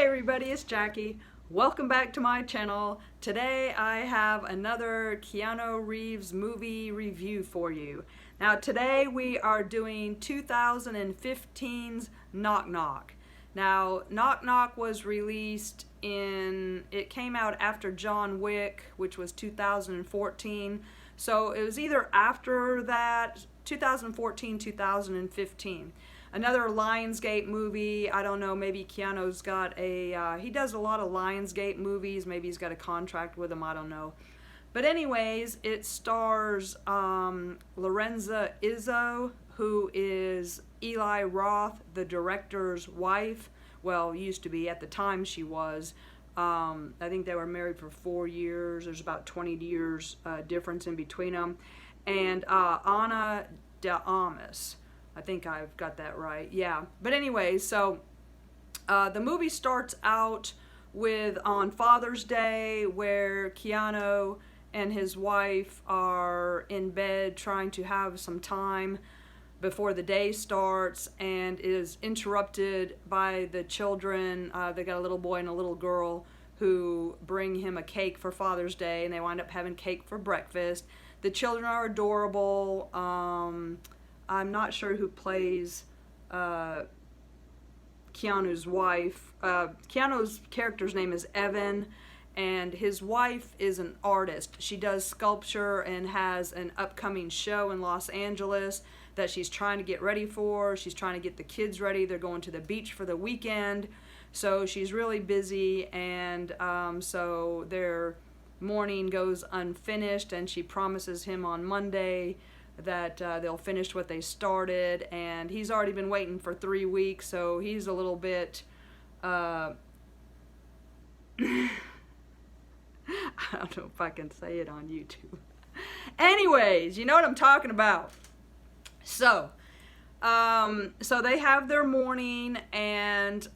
everybody, it's Jackie. Welcome back to my channel. Today I have another Keanu Reeves movie review for you. Now today we are doing 2015's Knock Knock. Now Knock Knock was released it came out after John Wick, which was 2014. So it was either after that, 2014, 2015. Another Lionsgate movie. I don't know, maybe Keanu's got he does a lot of Lionsgate movies. Maybe he's got a contract with them, I don't know. But anyways, it stars Lorenza Izzo, who is Eli Roth, the director's wife. Well, used to be. At the time she was. I think they were married for 4 years. There's about 20 years difference in between them. And Ana de Armas. I think I've got that right. Yeah. But anyway, so the movie starts out with on Father's Day, where Keanu and his wife are in bed trying to have some time before the day starts, and is interrupted by the children. They got a little boy and a little girl who bring him a cake for Father's Day, and they wind up having cake for breakfast. The children are adorable. I'm not sure who plays Keanu's wife. Keanu's character's name is Evan, and his wife is an artist. She does sculpture and has an upcoming show in Los Angeles that she's trying to get ready for. She's trying to get the kids ready. They're going to the beach for the weekend. So she's really busy, and so their morning goes unfinished, and she promises him on Monday that they'll finish what they started, and he's already been waiting for 3 weeks, so he's a little bit I don't know if I can say it on YouTube. Anyways, you know what I'm talking about. So so they have their morning, and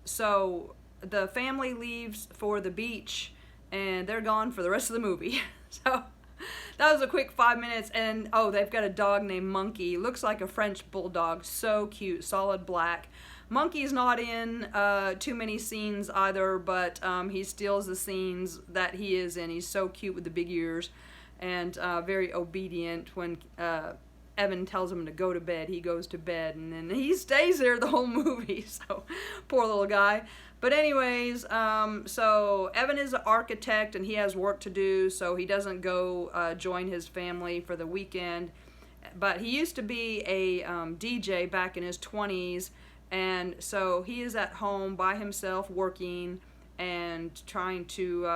so the family leaves for the beach, and they're gone for the rest of the movie. So that was a quick 5 minutes, and oh, they've got a dog named Monkey. Looks like a French bulldog. So cute, solid black. Monkey's not in too many scenes either, but he steals the scenes that he is in. He's so cute with the big ears, and very obedient. When Evan tells him to go to bed, he goes to bed, and then he stays there the whole movie. So poor little guy. But anyways, so Evan is an architect, and he has work to do, so he doesn't go join his family for the weekend. But he used to be a DJ back in his 20s, and so he is at home by himself working and trying to,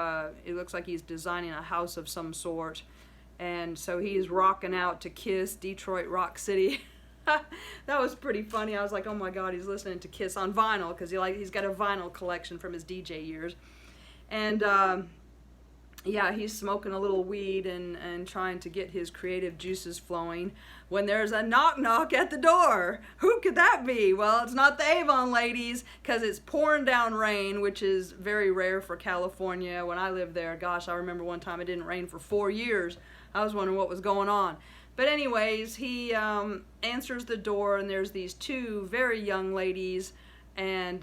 it looks like he's designing a house of some sort. And so he's rocking out to Kiss, Detroit Rock City. That was pretty funny. I was like, oh my God, he's listening to Kiss on vinyl, because he's got a vinyl collection from his DJ years. And yeah, he's smoking a little weed and trying to get his creative juices flowing, when there's a knock knock at the door. Who could that be? Well, it's not the Avon ladies, because it's pouring down rain, which is very rare for California. When I lived there, gosh, I remember one time it didn't rain for 4 years. I was wondering what was going on. But anyways, he answers the door, and there's these two very young ladies, and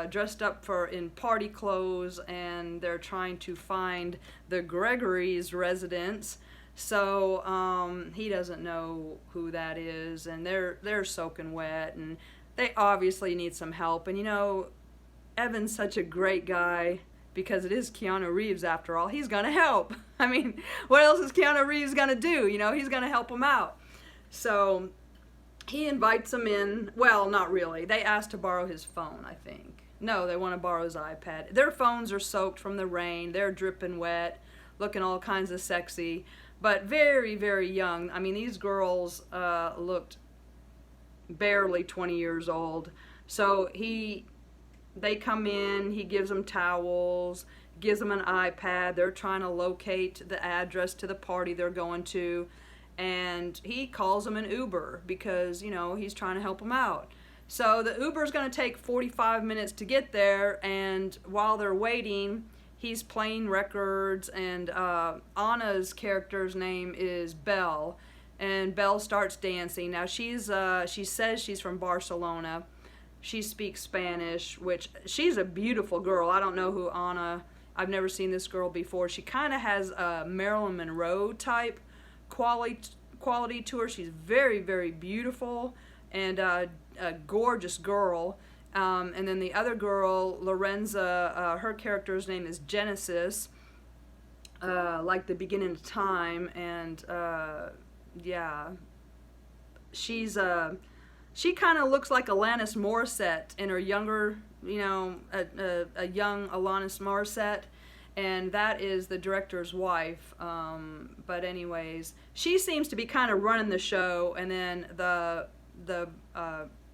dressed up in party clothes, and they're trying to find the Gregory's residence. So he doesn't know who that is, and they're soaking wet, and they obviously need some help. And you know, Evan's such a great guy, because it is Keanu Reeves after all. He's gonna help. I mean, what else is Keanu Reeves gonna do? You know, he's gonna help them out. So he invites them in. Well, not really. They asked to borrow his phone, I think. No, they want to borrow his iPad. Their phones are soaked from the rain. They're dripping wet, looking all kinds of sexy, but very, very young. I mean, these girls looked barely 20 years old. So they come in, he gives them towels, gives them an iPad. They're trying to locate the address to the party they're going to, and he calls them an Uber, because, you know, he's trying to help them out. So the Uber's going to take 45 minutes to get there, and while they're waiting, he's playing records, and Anna's character's name is Belle, and Belle starts dancing. Now she says she's from Barcelona, she speaks Spanish, which she's a beautiful girl. I don't know who Anna. I've never seen this girl before. She kind of has a Marilyn Monroe type quality to her. She's very, very beautiful and a gorgeous girl. And then the other girl, Lorenza, her character's name is Genesis, like the beginning of time, and yeah, she kind of looks like Alanis Morissette in her younger, you know, a young Alanis Morissette, and that is the director's wife. But anyways, she seems to be kind of running the show, and then the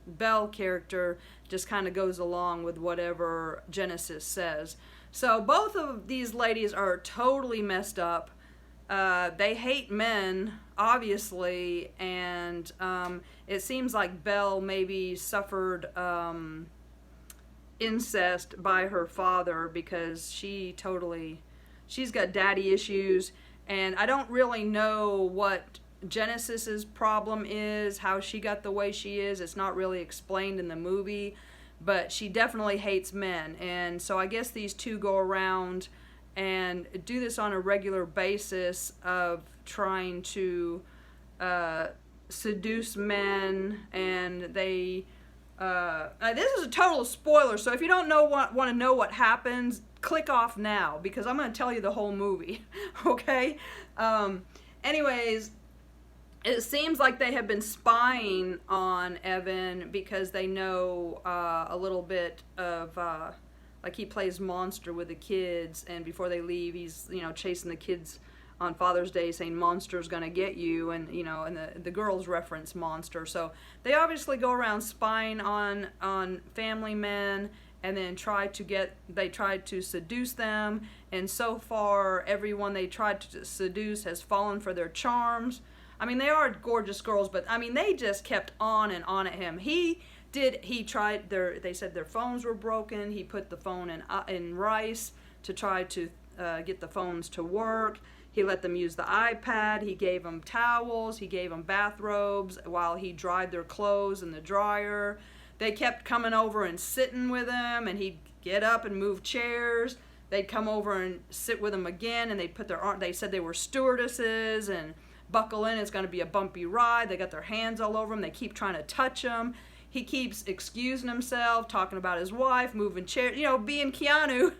Belle character just kind of goes along with whatever Genesis says. So both of these ladies are totally messed up. They hate men, obviously, and it seems like Belle maybe suffered incest by her father, because she's got daddy issues, and I don't really know what Genesis's problem is, how she got the way she is. It's not really explained in the movie, but she definitely hates men, and so I guess these two go around and do this on a regular basis of trying to seduce men, and they this is a total spoiler, so if you don't want to know what happens, click off now, because I'm going to tell you the whole movie. Okay? Anyways, it seems like they have been spying on Evan because they know a little bit of, like, he plays monster with the kids, and before they leave, he's, you know, chasing the kids on Father's Day saying monster's gonna get you, and, you know, and the girls reference monster. So they obviously go around spying on family men, and then try to seduce them, and so far everyone they tried to seduce has fallen for their charms. I mean, they are gorgeous girls, but I mean, they just kept on and on at him. They said their phones were broken. He put the phone in rice to try to get the phones to work. He let them use the iPad. He gave them towels. He gave them bathrobes while he dried their clothes in the dryer. They kept coming over and sitting with him, and he'd get up and move chairs. They'd come over and sit with him again, and they'd put they said they were stewardesses, and buckle in, it's going to be a bumpy ride. They got their hands all over him. They keep trying to touch him. He keeps excusing himself, talking about his wife, moving chairs, you know, being Keanu.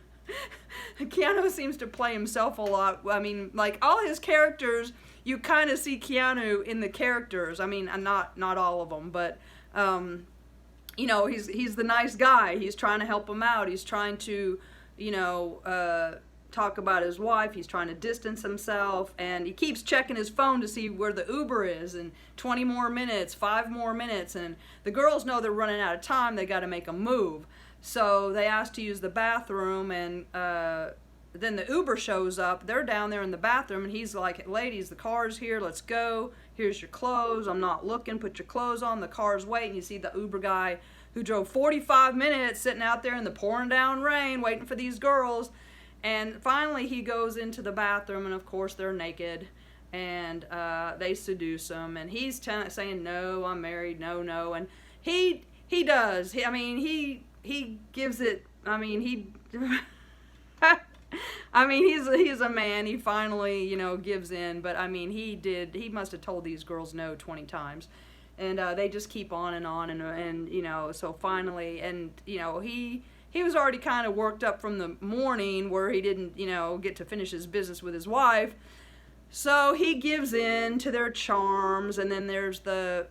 Keanu seems to play himself a lot. I mean, like, all his characters, you kind of see Keanu in the characters. I mean, not all of them, but, you know, he's the nice guy. He's trying to help him out. He's trying to, you know, talk about his wife. He's trying to distance himself, and he keeps checking his phone to see where the Uber is, and 20 more minutes, 5 more minutes, and the girls know they're running out of time. They got to make a move. So they ask to use the bathroom, and then the Uber shows up. They're down there in the bathroom, and he's like, ladies, the car's here, let's go. Here's your clothes. I'm not looking. Put your clothes on. The car's waiting. You see the Uber guy who drove 45 minutes sitting out there in the pouring down rain waiting for these girls. And finally he goes into the bathroom, and of course they're naked, and they seduce him, and he's saying, no, I'm married, no, and he does. He gives it, I mean, he's a man. He finally, you know, gives in, but I mean, he must have told these girls no 20 times, and they just keep on, and you know, so finally, and, you know, he was already kind of worked up from the morning where he didn't, you know, get to finish his business with his wife. So he gives in to their charms, and then there's they're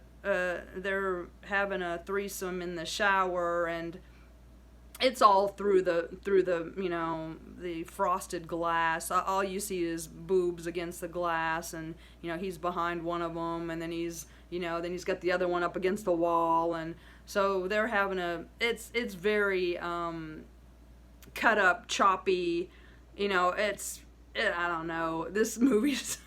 having a threesome in the shower, and it's all through the you know, the frosted glass. All you see is boobs against the glass, and, you know, he's behind one of them, and then he's got the other one up against the wall, and so they're having it's very cut up, choppy, you know, I don't know, this movie's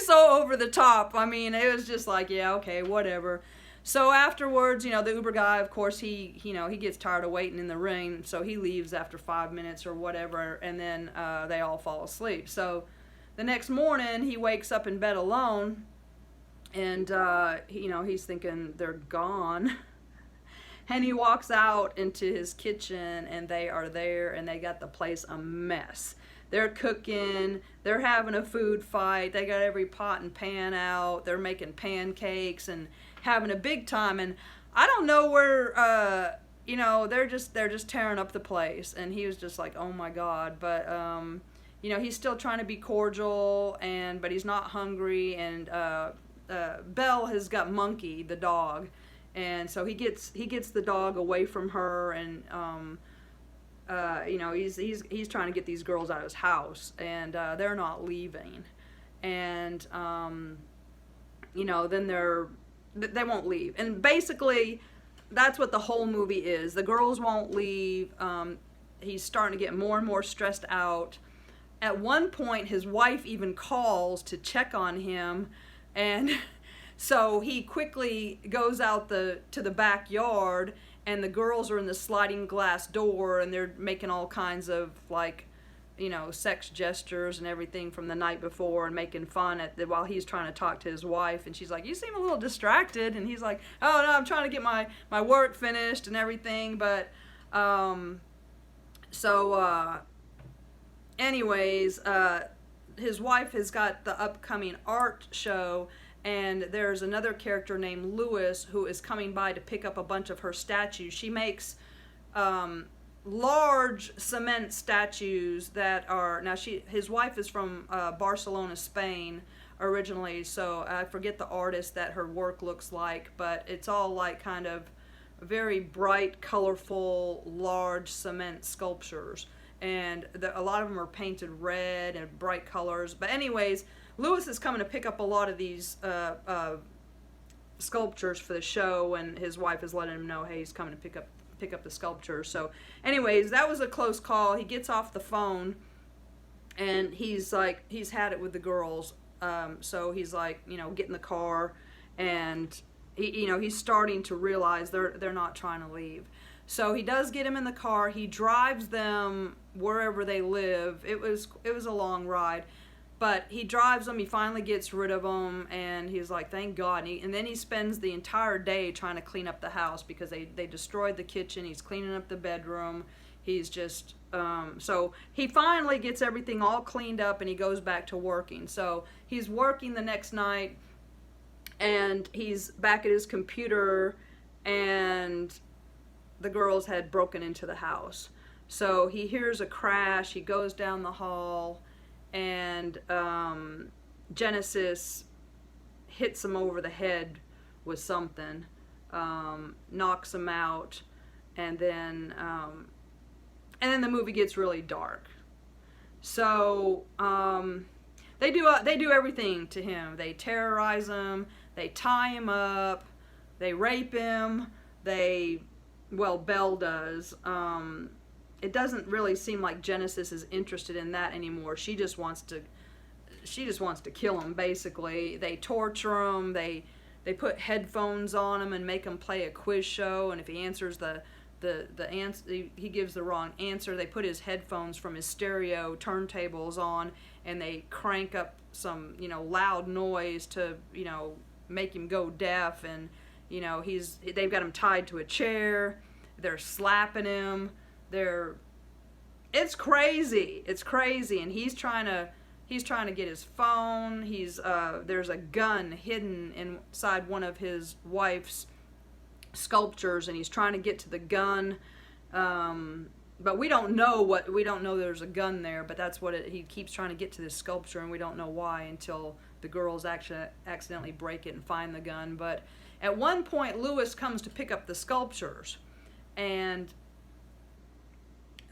so over the top. I mean, it was just like, yeah, okay, whatever. So afterwards, you know, the Uber guy, of course, he gets tired of waiting in the rain, so he leaves after 5 minutes or whatever, and then they all fall asleep. So the next morning, he wakes up in bed alone, and, you know, he's thinking they're gone. And he walks out into his kitchen, and they are there, and they got the place a mess. They're cooking, they're having a food fight, they got every pot and pan out, they're making pancakes and having a big time. And I don't know where, you know, they're just tearing up the place. And he was just like, oh my God. But you know, he's still trying to be cordial, but he's not hungry. And Belle has got Monkey, the dog, and so he gets the dog away from her. And you know, he's trying to get these girls out of his house, and they're not leaving. And you know, then they won't leave. And basically, that's what the whole movie is. The girls won't leave. He's starting to get more and more stressed out. At one point, his wife even calls to check on him, and so he quickly goes out to the backyard, and the girls are in the sliding glass door, and they're making all kinds of, like, you know, sex gestures and everything from the night before, and making fun while he's trying to talk to his wife. And she's like, you seem a little distracted. And he's like, oh no, I'm trying to get my work finished and everything. But anyways, his wife has got the upcoming art show, and there's another character named Lewis who is coming by to pick up a bunch of her statues. She makes large cement statues that are, now his wife is from Barcelona, Spain originally, so I forget the artist that her work looks like, but it's all like kind of very bright, colorful, large cement sculptures. And a lot of them are painted red and bright colors. But anyways, Lewis is coming to pick up a lot of these sculptures for the show, and his wife is letting him know, hey, he's coming to pick up the sculptures. So anyways, that was a close call. He gets off the phone, and he's had it with the girls. So he's like, you know, get in the car, and he's starting to realize they're not trying to leave. So he does get him in the car. He drives them wherever they live. It was a long ride, but he drives them. He finally gets rid of them, and he's like, thank God. And then he spends the entire day trying to clean up the house because they destroyed the kitchen. He's cleaning up the bedroom. He's just so he finally gets everything all cleaned up, and he goes back to working. So he's working the next night, and he's back at his computer, and the girls had broken into the house. So he hears a crash. He goes down the hall, and Genesis hits him over the head with something, knocks him out, and then the movie gets really dark. So they do everything to him. They terrorize him. They tie him up. They rape him. Belle does. It doesn't really seem like Genesis is interested in that anymore. She just wants to kill him, basically. They torture him. They put headphones on him and make him play a quiz show, and if he answers the answer, he gives the wrong answer, they put his headphones from his stereo turntables on, and they crank up some, you know, loud noise to, you know, make him go deaf. And you know, they've got him tied to a chair. They're slapping him. It's crazy. It's crazy. And he's trying to get his phone. There's a gun hidden inside one of his wife's sculptures, and he's trying to get to the gun. But we don't know there's a gun there, but that's what he keeps trying to get to this sculpture, and we don't know why until the girls actually accidentally break it and find the gun. But at one point, Lewis comes to pick up the sculptures, and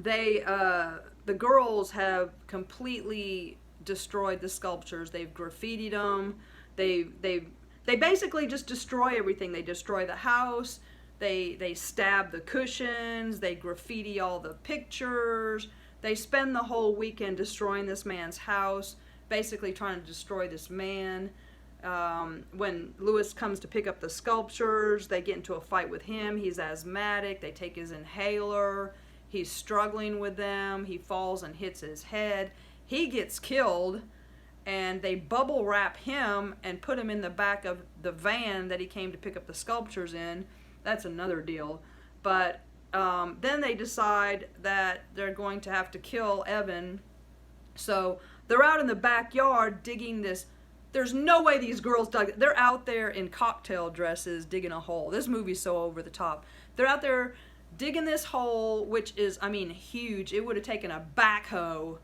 the girls have completely destroyed the sculptures. They've graffitied them. They basically just destroy everything. They destroy the house. They stab the cushions. They graffiti all the pictures. They spend the whole weekend destroying this man's house, basically trying to destroy this man. When Lewis comes to pick up the sculptures, they get into a fight with him. He's asthmatic. They take his inhaler. He's struggling with them. He falls and hits his head. He gets killed, and they bubble wrap him and put him in the back of the van that he came to pick up the sculptures in. That's another deal. But then they decide that they're going to have to kill Evan. So they're out in the backyard digging this. There's no way these girls dug it. They're out there in cocktail dresses digging a hole. This movie's so over the top. They're out there digging this hole, which is, I mean, huge. It would have taken a backhoe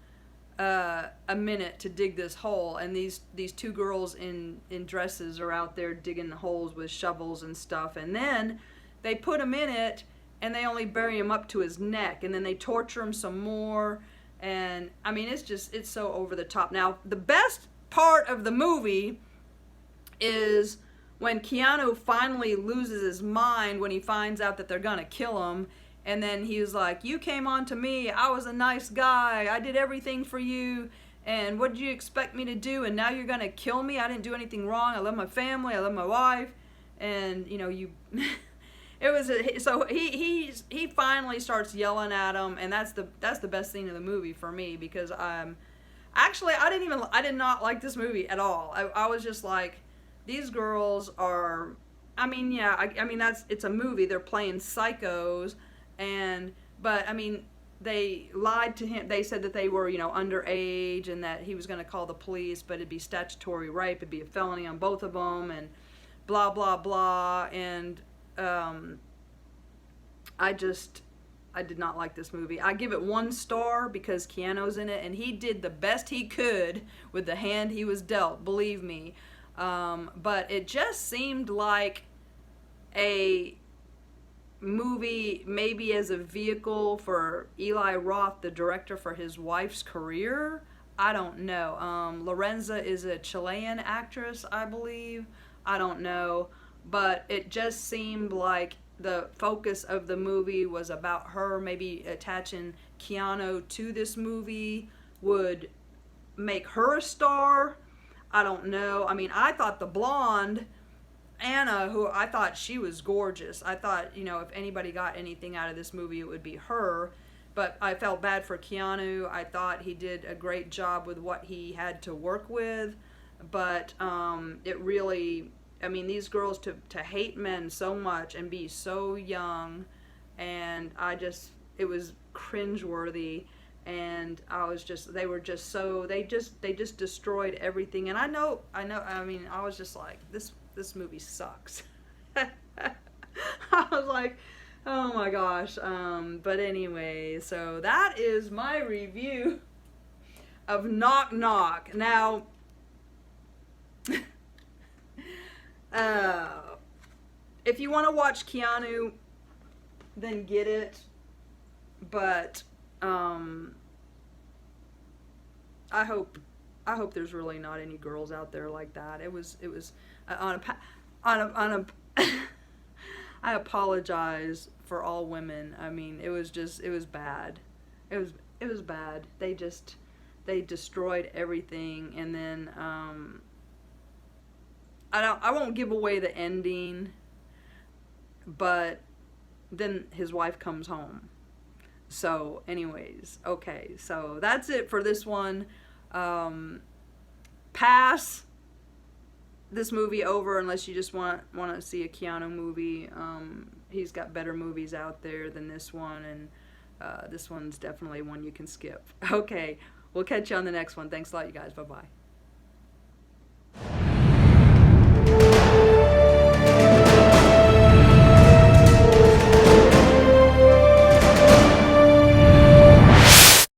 a minute to dig this hole, and these two girls in dresses are out there digging the holes with shovels and stuff, and then they put him in it, and they only bury him up to his neck, and then they torture him some more, and I mean, it's so over the top. Now, the best part of the movie is when Keanu finally loses his mind when he finds out that they're gonna kill him. And then he was like, you came on to me, I was a nice guy, I did everything for you, and what did you expect me to do, and now you're gonna kill me? I didn't do anything wrong, I love my family, I love my wife, and you know, it was so he finally starts yelling at him, and that's the best scene of the movie for me, because actually I did not like this movie at all. I was just like, these girls are, I mean, yeah, I mean, it's a movie, they're playing psychos. But I mean, they lied to him. They said that they were, you know, underage, and that he was going to call the police, but it'd be statutory rape, it'd be a felony on both of them, and blah blah blah. And I did not like this movie. I give it 1 star because Keanu's in it, and he did the best he could with the hand he was dealt. Believe me. But it just seemed like a movie maybe as a vehicle for Eli Roth, the director, for his wife's career. I don't know. Lorenza is a Chilean actress, I believe. I don't know. But it just seemed like the focus of the movie was about her. Maybe attaching Keanu to this movie would make her a star. I don't know. I mean, I thought the blonde Anna, who I thought she was gorgeous. I thought, you know, if anybody got anything out of this movie, it would be her. But I felt bad for Keanu. I thought he did a great job with what he had to work with. But it really, I mean, these girls to hate men so much and be so young, and it was cringeworthy. And I was just, they were just so, they just destroyed everything. And I know, I mean, I was just like, this movie sucks. I was like, oh my gosh. But anyway, so that is my review of Knock Knock. Now, if you want to watch Keanu, then get it. But I hope there's really not any girls out there like that. It was on a I apologize for all women. I mean, it was bad. It was bad. They destroyed everything, and then I won't give away the ending, but then his wife comes home. So anyways, okay, so that's it for this one. Pass this movie over unless you just want to see a Keanu movie. He's got better movies out there than this one, and this one's definitely one you can skip. Okay, we'll catch you on the next one. Thanks a lot, you guys. Bye-bye.